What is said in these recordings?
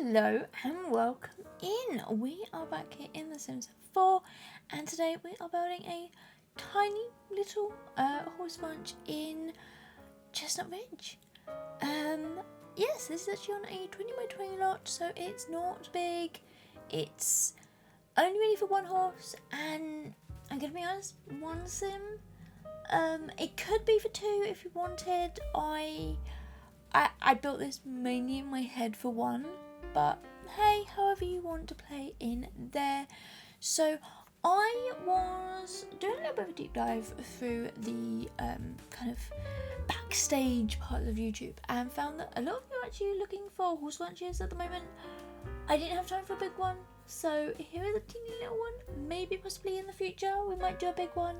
Hello and welcome in. We are back here in The Sims 4 and today we are building a tiny little horse ranch in Chestnut Ridge. Yes, this is actually on a 20 by 20 lot, so it's not big. It's only really for one horse and I'm gonna be honest, one sim. It could be for two if you wanted. I built this mainly in my head for one, but hey, however you want to play in there. So I was doing a little bit of a deep dive through the kind of backstage part of YouTube and found that a lot of you are actually looking for horse ranches at the moment. I didn't have time for a big one, so here is a teeny little one. Maybe possibly in the future we might do a big one.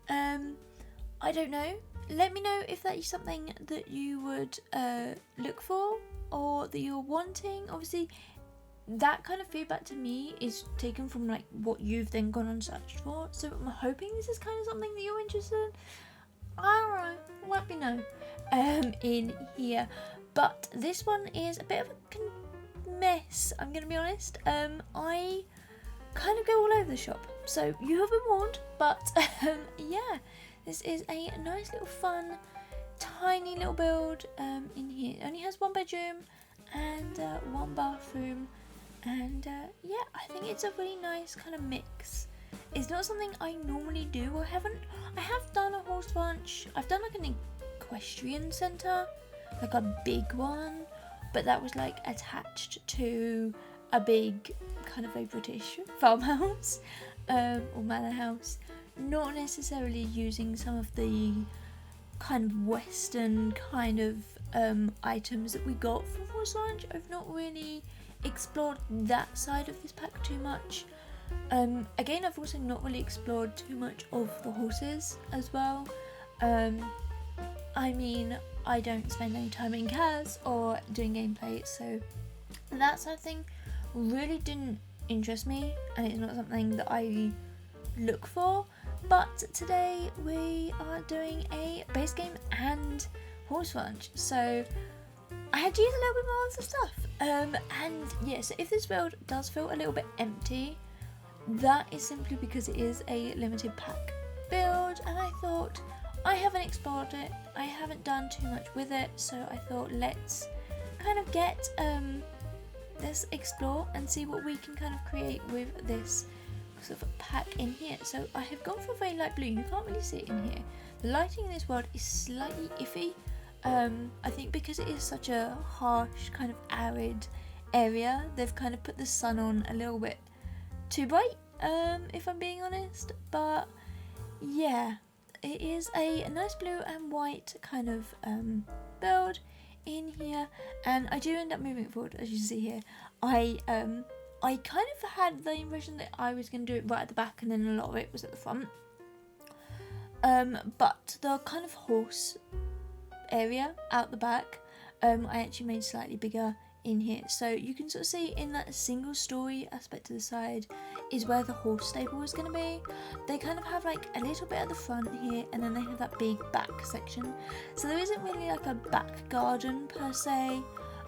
I don't know. Let me know if that is something that you would look for or that you're wanting. Obviously, that kind of feedback to me is taken from like what you've then gone and searched for. So I'm hoping this is kind of something that you're interested in. I don't know. Let me know in here. But this one is a bit of a mess, I'm going to be honest. I kind of go all over the shop. So you have been warned. But yeah. This is a nice little fun, tiny little build in here. It only has one bedroom and one bathroom. And yeah, I think it's a really nice kind of mix. It's not something I normally do. I have done a horse ranch. I've done like an equestrian centre, like a big one. But that was like attached to a big kind of a British farmhouse or manor house. Not necessarily using some of the kind of Western kind of items that we got from Horse Ranch. I've not really explored that side of this pack too much. Again, I've also not really explored too much of the horses as well. I mean, I don't spend any time in cars or doing gameplay, so that sort of thing really didn't interest me, and it's not something that I look for. But today we are doing a base game and horse ranch, so I had to use a little bit more of the stuff. And yeah, so if this build does feel a little bit empty, that is simply because it is a limited pack build, and I thought I haven't explored it, I haven't done too much with it, so I thought let's kind of let's explore and see what we can kind of create with this sort of pack in here. So I have gone for a very light blue. You can't really see it in here. The lighting in this world is slightly iffy. I think because it is such a harsh kind of arid area, they've kind of put the sun on a little bit too bright, if I'm being honest. But yeah, it is a nice blue and white kind of build in here, and I do end up moving it forward, as you see here. I kind of had the impression that I was going to do it right at the back and then a lot of it was at the front. But the kind of horse area out the back, I actually made slightly bigger in here. So you can sort of see in that single story aspect to the side is where the horse stable is going to be. They kind of have like a little bit at the front here, and then they have that big back section. So there isn't really like a back garden per se.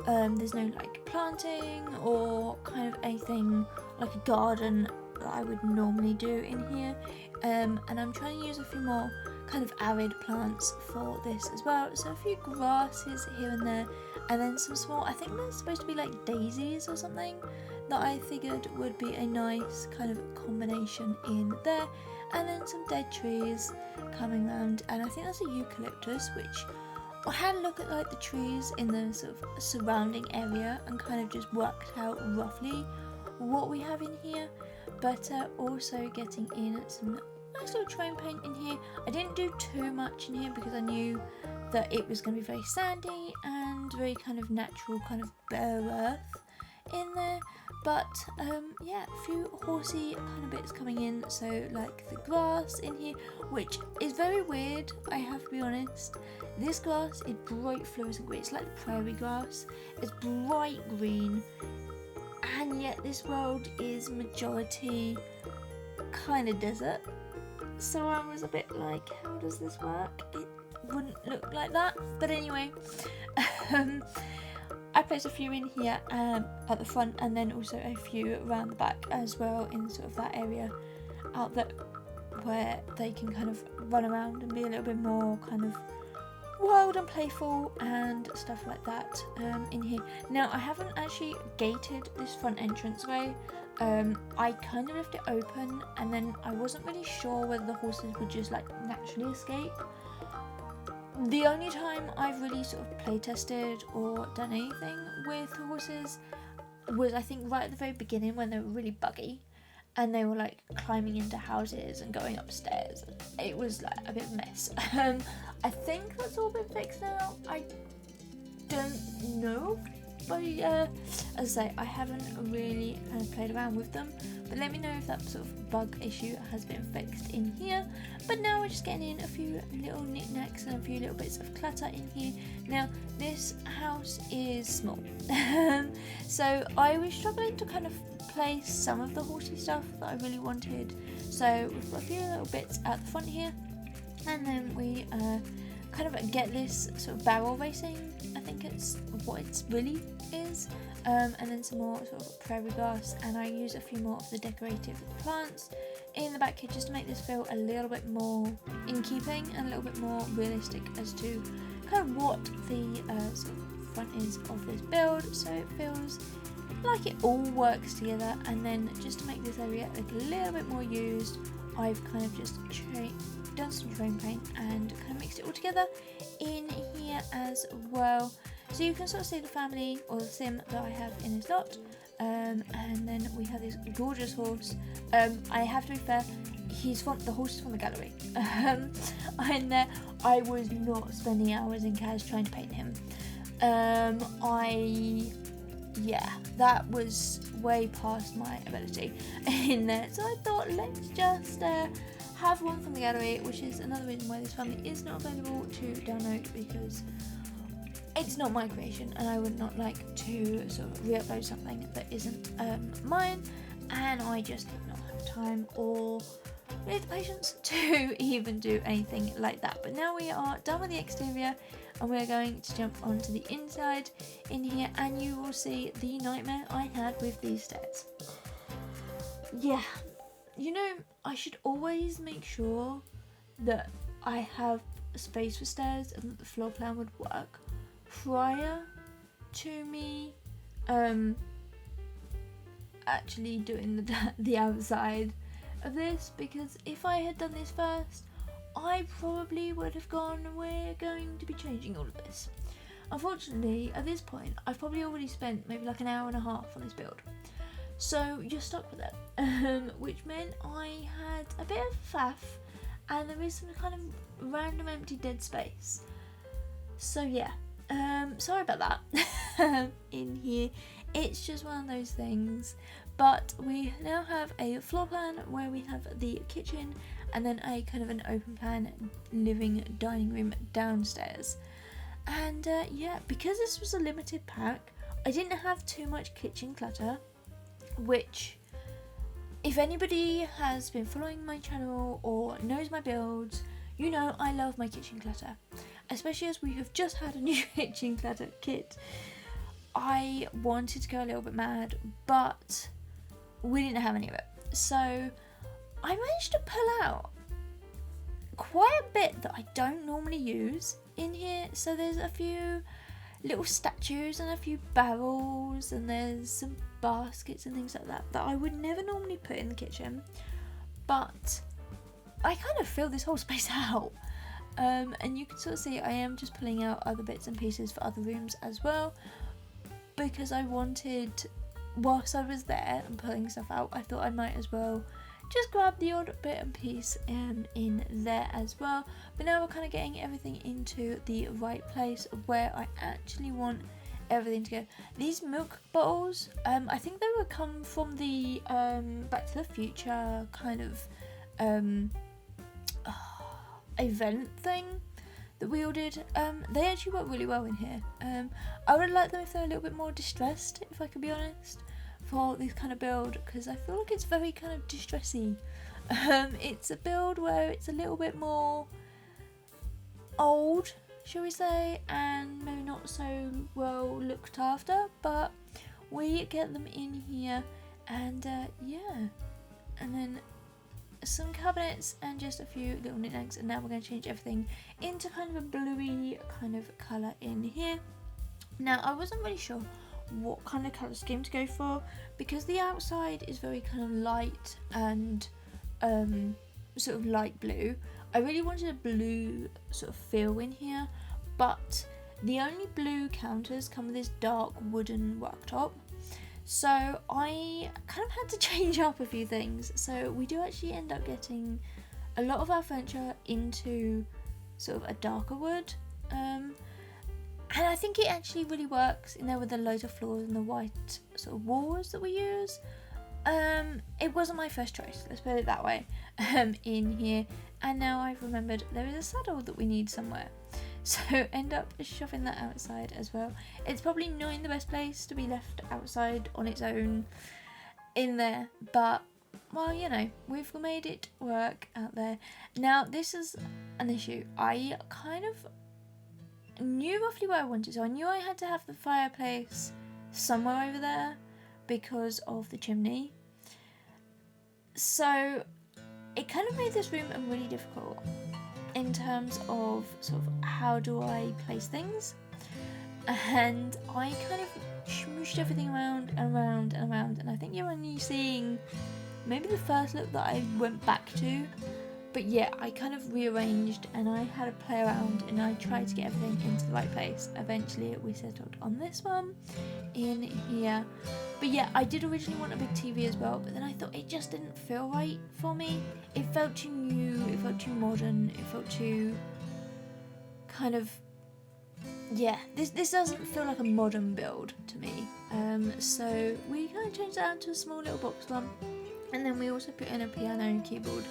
There's no like planting or kind of anything like a garden that I would normally do in here, and I'm trying to use a few more kind of arid plants for this as well. So a few grasses here and there, and then some small, I think they're supposed to be like daisies or something, that I figured would be a nice kind of combination in there, and then some dead trees coming around, and I think that's a eucalyptus, which I had a look at like the trees in the sort of surrounding area and kind of just worked out roughly what we have in here, but also getting in some nice little terrain paint in here. I didn't do too much in here because I knew that it was going to be very sandy and very kind of natural, kind of bare earth in there. But yeah, a few horsey kind of bits coming in, so like the grass in here, which is very weird, I have to be honest. This grass is bright fluorescent green. It's like the prairie grass. It's bright green, and yet this world is majority kind of desert. So I was a bit like, how does this work? It wouldn't look like that, but anyway. I placed a few in here at the front, and then also a few around the back as well, in sort of that area out there where they can kind of run around and be a little bit more kind of wild and playful and stuff like that in here. Now, I haven't actually gated this front entranceway. I kind of left it open, and then I wasn't really sure whether the horses would just like naturally escape. The only time I've really sort of play tested or done anything with horses was, I think, right at the very beginning when they were really buggy and they were like climbing into houses and going upstairs. It was like a bit of a mess. I think that's all been fixed now. I don't know, but as I say, I haven't really kind of played around with them, but let me know if that sort of bug issue has been fixed in here. But now we're just getting in a few little knickknacks and a few little bits of clutter in here. Now, this house is small, so I was struggling to kind of place some of the horsey stuff that I really wanted. So we've got a few little bits at the front here, and then we kind of get this sort of barrel racing, I think it's what it really is, and then some more sort of prairie grass, and I use a few more of the decorative plants in the back here just to make this feel a little bit more in keeping and a little bit more realistic as to kind of what the sort of front is of this build, so it feels like it all works together. And then just to make this area look a little bit more used, I've kind of just done some train paint and kind of mixed it all together in here as well. So you can sort of see the family or the sim that I have in this lot, and then we have this gorgeous horse. I have to be fair, the horse is from the gallery, and I was not spending hours in CAS trying to paint him. That was way past my ability in there, so I thought let's just have one from the gallery, which is another reason why this family is not available to download, because it's not my creation and I would not like to sort of re-upload something that isn't mine, and I just did not have time or really the patience to even do anything like that. But now we are done with the exterior and we're going to jump onto the inside in here, and you will see the nightmare I had with these stairs. Yeah, you know, I should always make sure that I have a space for stairs and that the floor plan would work prior to me actually doing the outside of this, because if I had done this first, I probably would have gone, we're going to be changing all of this. Unfortunately, at this point, I've probably already spent maybe like an hour and a half on this build, so you're stuck with it, which meant I had a bit of faff, and there is some kind of random empty dead space. So yeah, sorry about that in here. It's just one of those things. But we now have a floor plan where we have the kitchen and then a kind of an open plan living dining room downstairs. And yeah, because this was a limited pack, I didn't have too much kitchen clutter, which, if anybody has been following my channel or knows my builds, you know I love my kitchen clutter, especially as we have just had a new kitchen clutter kit. I wanted to go a little bit mad, but we didn't have any of it. So I managed to pull out quite a bit that I don't normally use in here. So there's a few little statues and a few barrels, and there's some baskets and things like that that I would never normally put in the kitchen, but I kind of filled this whole space out. And you can sort of see I am just pulling out other bits and pieces for other rooms as well, because I wanted, whilst I was there and pulling stuff out, I thought I might as well just grab the odd bit and piece in there as well. But now we're kind of getting everything into the right place where I actually want everything to go. These milk bottles, I think they would come from the Back to the Future kind of event thing that we ordered. They actually work really well in here. I would like them if they're a little bit more distressed, if I could be honest, for this kind of build, because I feel like it's very kind of distressy. It's a build where it's a little bit more old shall we say, and maybe not so well looked after, but we get them in here, and yeah, and then some cabinets and just a few little knickknacks, and now we're going to change everything into kind of a bluey kind of colour in here. Now I wasn't really sure what kind of colour scheme to go for, because the outside is very kind of light and sort of light blue. I really wanted a blue sort of feel in here, but the only blue counters come with this dark wooden worktop. So I kind of had to change up a few things. So we do actually end up getting a lot of our furniture into sort of a darker wood. And I think it actually really works in there with the loads of floors and the white sort of walls that we use. It wasn't my first choice, let's put it that way, in here. And now I've remembered there is a saddle that we need somewhere. So end up shoving that outside as well. It's probably not in the best place to be left outside on its own in there, but well, you know, we've made it work out there. Now this is an issue. I kind of knew roughly where I wanted, so I knew I had to have the fireplace somewhere over there because of the chimney. So it kind of made this room really difficult in terms of sort of how do I place things, and I kind of smooshed everything around and around and around, and I think you're only seeing maybe the first look that I went back to, but yeah, I kind of rearranged and I had a play around and I tried to get everything into the right place. Eventually we settled on this one in here, but yeah, I did originally want a big TV as well, but then I thought it just didn't feel right for me. It felt too new, it felt too modern, it felt too kind of, yeah, this doesn't feel like a modern build to me. So we kind of changed that to a small little box one, and then we also put in a piano and keyboard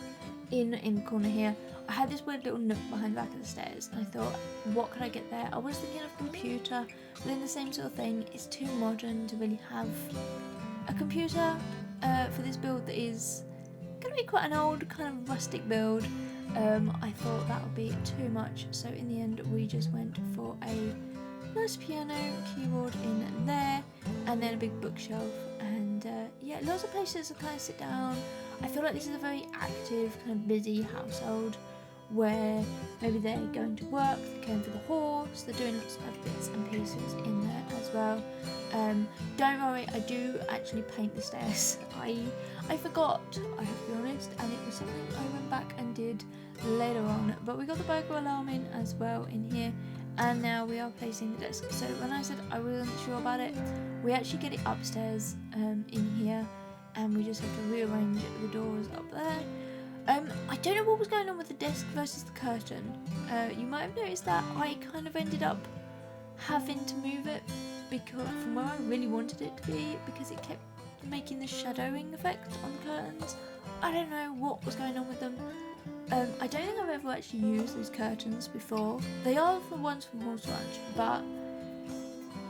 in the corner here. I had this weird little nook behind the back of the stairs, and I thought, what could I get there? I was thinking of computer, but then the same sort of thing, it's too modern to really have a computer for this build that is going to be quite an old kind of rustic build. I thought that would be too much, so in the end we just went for a nice piano keyboard in there, and then a big bookshelf, and yeah, lots of places to kind of sit down. I feel like this is a very active, kind of busy household where maybe they're going to work, they're caring for the horse, they're doing lots of other bits and pieces in there as well. Don't worry, I do actually paint the stairs. I forgot, I have to be honest, and it was something I went back and did later on. But we got the burglar alarm in as well in here, and now we are placing the desk. So when I said I wasn't sure about it, we actually get it upstairs in here, and we just have to rearrange the doors up there. I don't know what was going on with the desk versus the curtain. You might have noticed that I kind of ended up having to move it because from where I really wanted it to be, because it kept making the shadowing effect on the curtains. I don't know what was going on with them. I don't think I've ever actually used these curtains before. They are the ones from Horse Ranch, but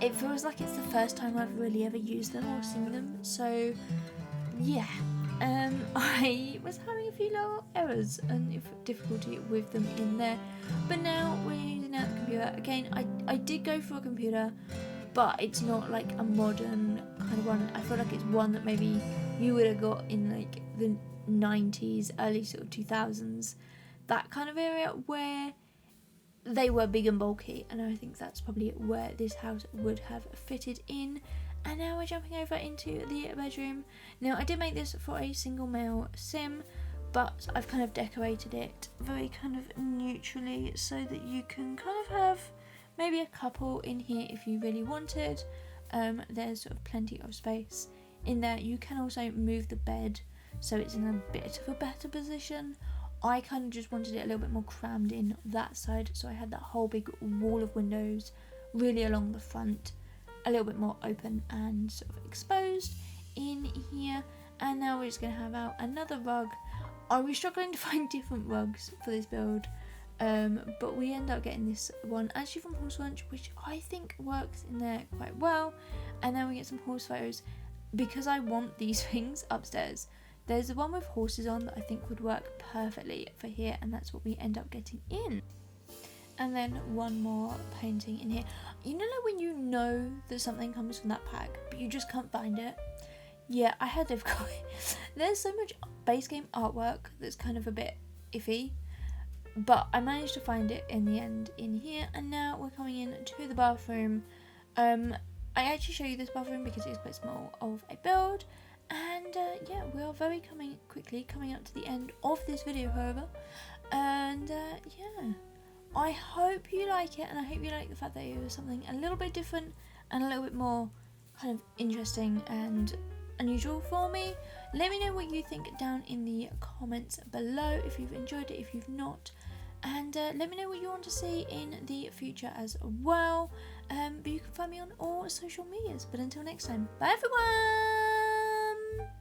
it feels like it's the first time I've really ever used them or seen them. So yeah, I was having a few little errors and difficulty with them in there, but now we're using out the computer again. I did go for a computer, but it's not like a modern kind of one. I feel like it's one that maybe you would have got in like the 90s, early sort of 2000s, that kind of area where they were big and bulky, and I think that's probably where this house would have fitted in. And now we're jumping over into the bedroom. Now I did make this for a single male sim, but I've kind of decorated it very kind of neutrally so that you can kind of have maybe a couple in here if you really wanted. There's sort of plenty of space in there. You can also move the bed so it's in a bit of a better position. I kind of just wanted it a little bit more crammed in that side, so I had that whole big wall of windows really along the front, a little bit more open and sort of exposed in here. And now we're just going to have out another rug. I was struggling to find different rugs for this build, but we end up getting this one actually from Horse Ranch, which I think works in there quite well. And then we get some horse photos because I want these things upstairs. There's the one with horses on that I think would work perfectly for here, and that's what we end up getting in. and then one more painting in here. You know when you know that something comes from that pack, but you just can't find it? Yeah, I had difficulty. There's so much base game artwork that's kind of a bit iffy, but I managed to find it in the end in here, and now we're coming in to the bathroom. I actually show you this bathroom because it's quite small of a build, and yeah, we are very quickly coming up to the end of this video, however, and yeah, I hope you like it, and I hope you like the fact that it was something a little bit different and a little bit more kind of interesting and unusual for me. Let me know what you think down in the comments below, if you've enjoyed it, if you've not, and let me know what you want to see in the future as well. But you can find me on all social medias. But until next time, bye everyone!